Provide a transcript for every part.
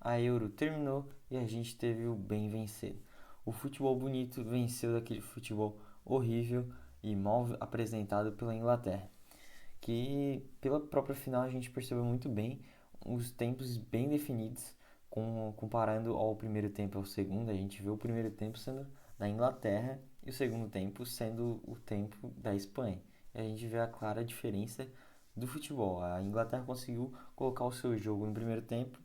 a Euro terminou e a gente teve o bem vencer. O futebol bonito venceu daquele futebol horrível e mal apresentado pela Inglaterra, que pela própria final a gente percebeu muito bem os tempos bem definidos, comparando ao primeiro tempo e ao segundo. A gente viu o primeiro tempo sendo da Inglaterra e o segundo tempo sendo o tempo da Espanha. E a gente vê a clara diferença do futebol. A Inglaterra conseguiu colocar o seu jogo no primeiro tempo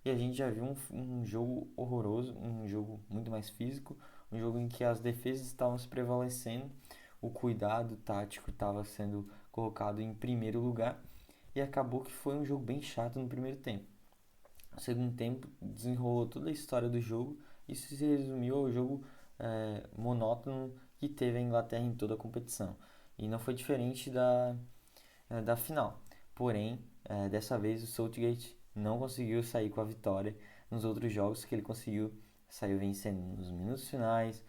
e a gente já viu um jogo horroroso, um jogo muito mais físico, um jogo em que as defesas estavam se prevalecendo, o cuidado tático estava sendo colocado em primeiro lugar e acabou que foi um jogo bem chato no primeiro tempo. No segundo tempo desenrolou toda a história do jogo e isso se resumiu ao jogo monótono que teve a Inglaterra em toda a competição. E não foi diferente da final. Porém, dessa vez o Southgate não conseguiu sair com a vitória nos outros jogos que ele conseguiu, saiu vencendo nos minutos finais,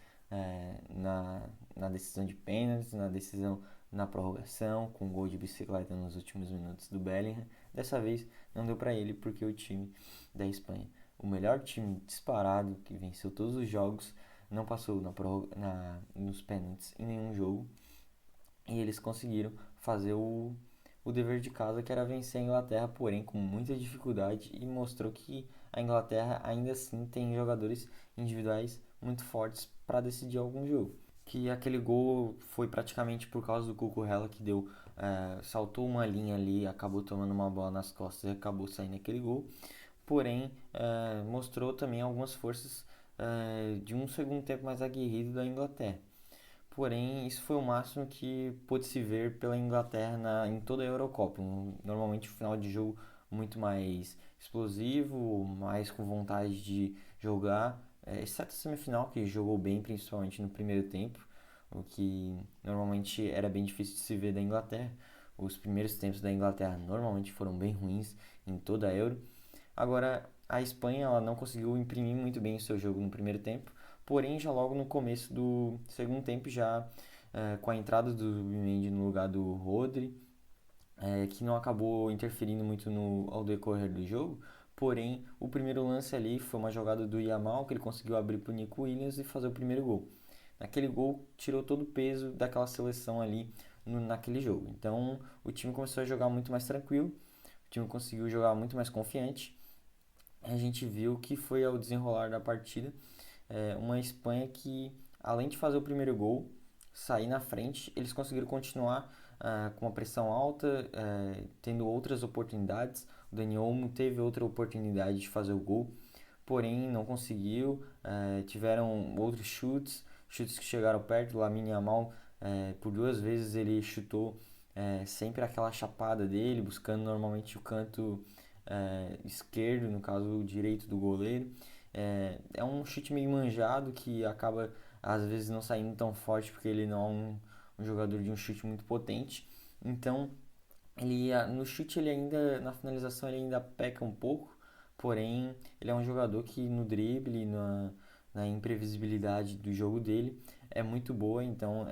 na decisão de pênaltis, na decisão na prorrogação, com um gol de bicicleta nos últimos minutos do Bellingham. Dessa vez não deu para ele porque o time da Espanha, o melhor time disparado que venceu todos os jogos, não passou nos pênaltis em nenhum jogo e eles conseguiram fazer o dever de casa, que era vencer a Inglaterra, porém com muita dificuldade, e mostrou que a Inglaterra ainda assim tem jogadores individuais muito fortes para decidir algum jogo. Que aquele gol foi praticamente por causa do Cucurella, que saltou uma linha ali, acabou tomando uma bola nas costas e acabou saindo aquele gol. Porém, mostrou também algumas forças de um segundo tempo mais aguerrido da Inglaterra. Porém, isso foi o máximo que pôde se ver pela Inglaterra em toda a Eurocopa. Normalmente, o final de jogo muito mais explosivo, mais com vontade de jogar, exceto a semifinal, que jogou bem, principalmente no primeiro tempo, o que normalmente era bem difícil de se ver da Inglaterra. Os primeiros tempos da Inglaterra normalmente foram bem ruins em toda a Euro. Agora, a Espanha ela não conseguiu imprimir muito bem o seu jogo no primeiro tempo, porém, já logo no começo do segundo tempo, já com a entrada do Zubimendi no lugar do Rodri, que não acabou interferindo muito ao decorrer do jogo, porém, o primeiro lance ali foi uma jogada do Yamal, que ele conseguiu abrir para o Nico Williams e fazer o primeiro gol. Naquele gol, tirou todo o peso daquela seleção ali naquele jogo. Então, o time começou a jogar muito mais tranquilo, o time conseguiu jogar muito mais confiante. A gente viu que foi ao desenrolar da partida uma Espanha que, além de fazer o primeiro gol, sair na frente, eles conseguiram continuar com uma pressão alta, tendo outras oportunidades. O Dani Olmo teve outra oportunidade de fazer o gol, porém não conseguiu. Tiveram outros chutes que chegaram perto. O Lamine Yamal, por duas vezes ele chutou sempre aquela chapada dele, buscando normalmente o canto esquerdo, no caso o direito do goleiro. É um chute meio manjado que acaba às vezes não saindo tão forte porque ele não é um jogador de um chute muito potente. Então, no chute ele ainda, na finalização ele ainda peca um pouco, porém ele é um jogador que no drible, na imprevisibilidade do jogo dele é muito boa. Então,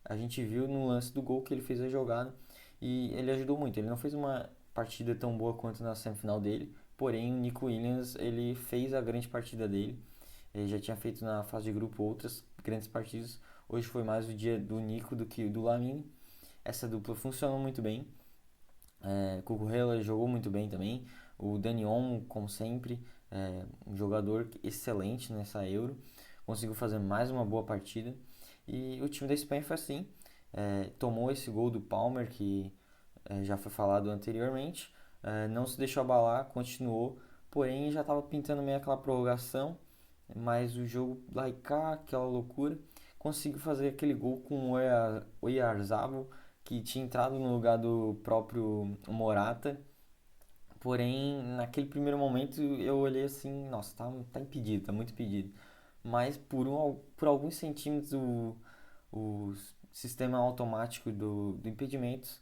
a gente viu no lance do gol que ele fez a jogada e ele ajudou muito. Ele não fez uma partida tão boa quanto na semifinal dele, porém o Nico Williams ele fez a grande partida dele. Ele já tinha feito na fase de grupo outras grandes partidas. Hoje foi mais o dia do Nico do que do Lamine. Essa dupla funcionou muito bem. Cucurella jogou muito bem também. O Dani Olmo, como sempre, um jogador excelente nessa Euro. Conseguiu fazer mais uma boa partida. E o time da Espanha foi assim. Tomou esse gol do Palmer, que já foi falado anteriormente. Não se deixou abalar, continuou. Porém, já estava pintando meio aquela prorrogação. Mas o jogo lá e cá, aquela loucura. Conseguiu fazer aquele gol com o Oyarzabal, que tinha entrado no lugar do próprio Morata. Porém, naquele primeiro momento eu olhei assim, nossa, tá impedido, tá muito impedido. Mas por alguns centímetros o sistema automático do impedimento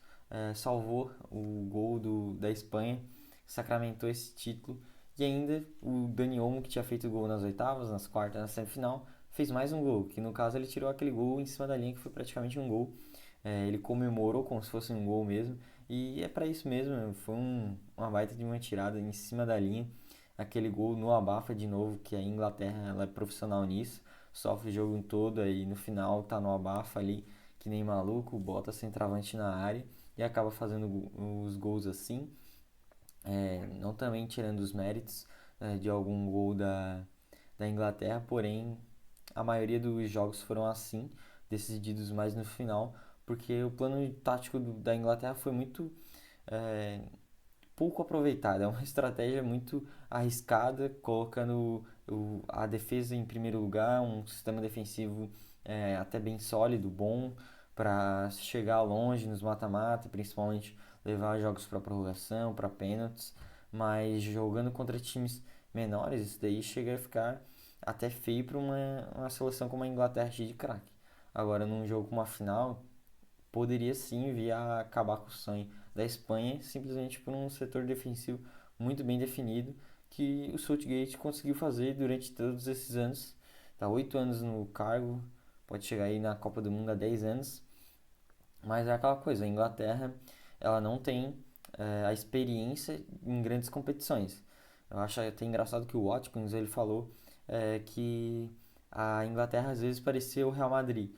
salvou o gol da Espanha, sacramentou esse título. E ainda o Dani Olmo, que tinha feito o gol nas oitavas, nas quartas, na semifinal, fez mais um gol, que no caso ele tirou aquele gol em cima da linha, que foi praticamente um gol. Ele comemorou como se fosse um gol mesmo. E é para isso mesmo, foi uma baita de uma tirada em cima da linha. aquele gol no abafa de novo, que a Inglaterra ela é profissional nisso, sofre o jogo todo e no final tá no abafa ali, que nem maluco, bota centroavante na área e acaba fazendo os gols assim, não também tirando os méritos de algum gol da Inglaterra, porém a maioria dos jogos foram assim, decididos mais no final, porque o plano tático da Inglaterra foi muito é, pouco aproveitada. É uma estratégia muito arriscada, colocando a defesa em primeiro lugar, um sistema defensivo até bem sólido, bom, para chegar longe nos mata-mata, principalmente levar jogos para prorrogação, para pênaltis, mas jogando contra times menores, isso daí chega a ficar até feio para uma seleção como a Inglaterra cheia de craque. Agora, num jogo como a final, poderia sim vir a acabar com o sonho da Espanha, simplesmente por um setor defensivo muito bem definido que o Southgate conseguiu fazer durante todos esses anos. Está 8 anos no cargo, pode chegar aí na Copa do Mundo há 10 anos, mas é aquela coisa, a Inglaterra ela não tem a experiência em grandes competições. Eu acho até engraçado que o Watkins ele falou que a Inglaterra às vezes parecia o Real Madrid.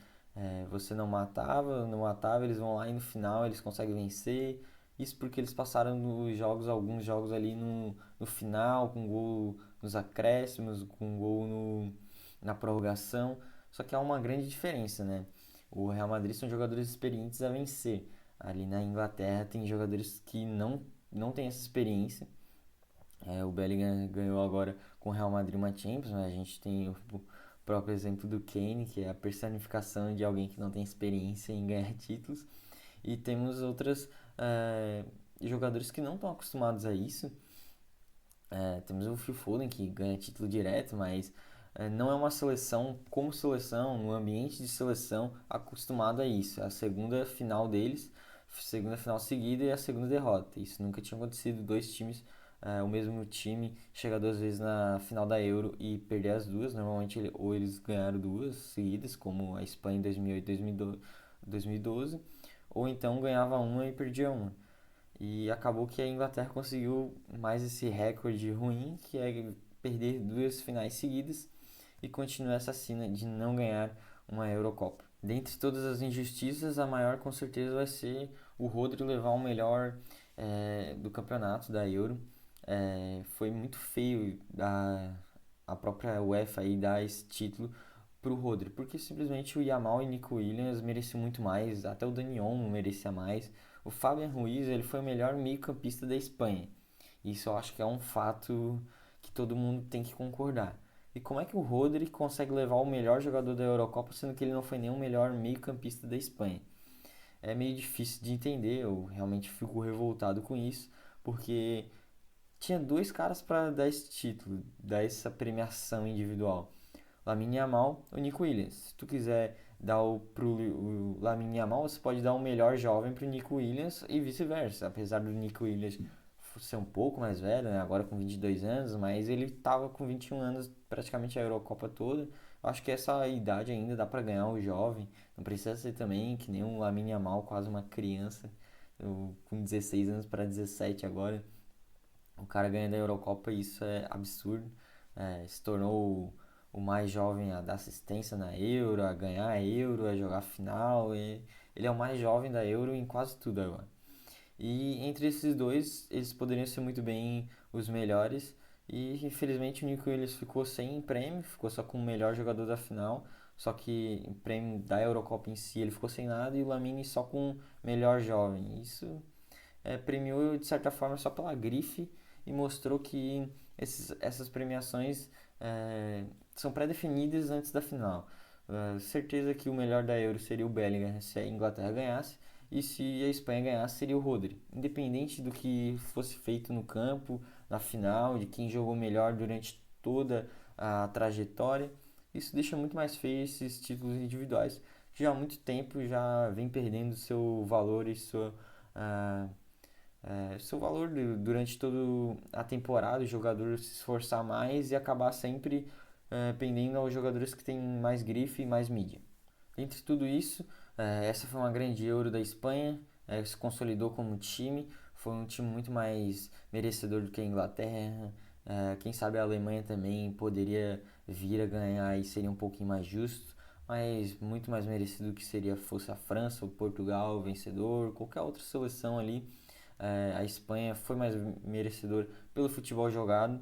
Você não matava, não matava, eles vão lá e no final eles conseguem vencer. Isso porque eles passaram nos jogos, alguns jogos ali no final, com gol nos acréscimos, com gol na prorrogação. Só que há uma grande diferença, né? O Real Madrid são jogadores experientes a vencer. Ali na Inglaterra tem jogadores que não têm essa experiência. O Bellingham ganhou agora com o Real Madrid uma Champions, mas a gente tem o próprio exemplo do Kane, que é a personificação de alguém que não tem experiência em ganhar títulos. E temos outros jogadores que não estão acostumados a isso. Temos o Phil Foden, que ganha título direto, mas não é uma seleção como seleção, no ambiente de seleção, acostumado a isso. É a segunda final deles, segunda final seguida e a segunda derrota. Isso nunca tinha acontecido, dois times, o mesmo time chegar duas vezes na final da Euro e perder as duas. Normalmente ou eles ganharam duas seguidas, como a Espanha em 2008 e 2012, ou então ganhava uma e perdia uma. E acabou que a Inglaterra conseguiu mais esse recorde ruim, que é perder duas finais seguidas e continua essa sina de não ganhar uma Eurocopa. Dentre todas as injustiças, a maior com certeza vai ser o Rodri levar o melhor do campeonato da Euro. Foi muito feio a própria UEFA aí dar esse título pro Rodri, porque simplesmente o Yamal e Nico Williams mereciam muito mais, até o Dani Olmo merecia mais. O Fabian Ruiz ele foi o melhor meio-campista da Espanha. Isso eu acho que é um fato que todo mundo tem que concordar. E como é que o Rodri consegue levar o melhor jogador da Eurocopa, sendo que ele não foi nem o melhor meio-campista da Espanha? É meio difícil de entender, eu realmente fico revoltado com isso, porque tinha dois caras para dar esse título, dar essa premiação individual. Lamine Yamal ou Nico Williams. Se tu quiser dar o Lamine Yamal, você pode dar o melhor jovem pro Nico Williams e vice-versa. Apesar do Nico Williams ser um pouco mais velho, né? Agora com 22 anos, mas ele tava com 21 anos praticamente a Eurocopa toda. Eu acho que essa idade ainda dá para ganhar o jovem. Não precisa ser também que nem o Lamine Yamal, quase uma criança, com 16 anos para 17 agora. O cara ganha da Eurocopa e isso é absurdo. Se tornou o mais jovem a dar assistência na Euro, a ganhar a Euro, a jogar final. Ele é o mais jovem da Euro em quase tudo agora. E entre esses dois, eles poderiam ser muito bem os melhores. E infelizmente o Nico Williams ficou sem prêmio, ficou só com o melhor jogador da final. Só que em prêmio da Eurocopa em si ele ficou sem nada e o Lamine só com melhor jovem. Isso premiou de certa forma só pela grife e mostrou que essas premiações são pré-definidas antes da final. Certeza que o melhor da Euro seria o Bellingham se a Inglaterra ganhasse e se a Espanha ganhasse seria o Rodri. Independente do que fosse feito no campo, na final, de quem jogou melhor durante toda a trajetória, isso deixa muito mais feio esses títulos individuais que já há muito tempo já vem perdendo seu valor e ah, seu valor durante toda a temporada, o jogador se esforçar mais e acabar sempre pendendo aos jogadores que têm mais grife e mais mídia. Entre tudo isso, essa foi uma grande Euro da Espanha, se consolidou como time, foi um time muito mais merecedor do que a Inglaterra, Quem sabe a Alemanha também poderia vir a ganhar e seria um pouquinho mais justo, mas muito mais merecido que seria fosse a França, o Portugal, o vencedor, qualquer outra seleção ali. A Espanha foi mais merecedor pelo futebol jogado.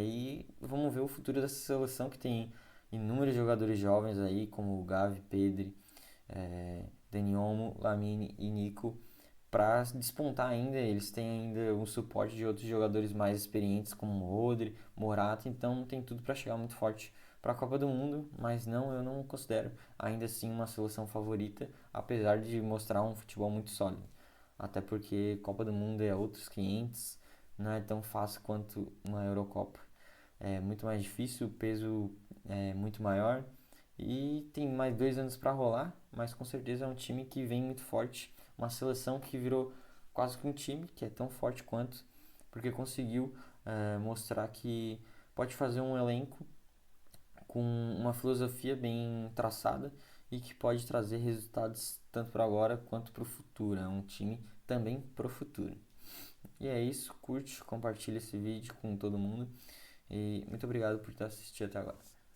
E vamos ver o futuro dessa seleção que tem inúmeros jogadores jovens aí, como o Gavi, Pedri, Dani Olmo, Lamine e Nico, para despontar ainda. Eles têm ainda um suporte de outros jogadores mais experientes, como Rodri, Morata, então tem tudo para chegar muito forte para a Copa do Mundo, mas não, eu não considero ainda assim uma seleção favorita, apesar de mostrar um futebol muito sólido. Até porque Copa do Mundo é outros 500, não é tão fácil quanto uma Eurocopa. É muito mais difícil, o peso é muito maior e tem mais 2 anos para rolar, mas com certeza é um time que vem muito forte, uma seleção que virou quase que um time que é tão forte quanto, porque conseguiu mostrar que pode fazer um elenco com uma filosofia bem traçada e que pode trazer resultados tanto para agora quanto para o futuro. É um time também para o futuro. E é isso, curte, compartilha esse vídeo com todo mundo e muito obrigado por ter assistido até agora.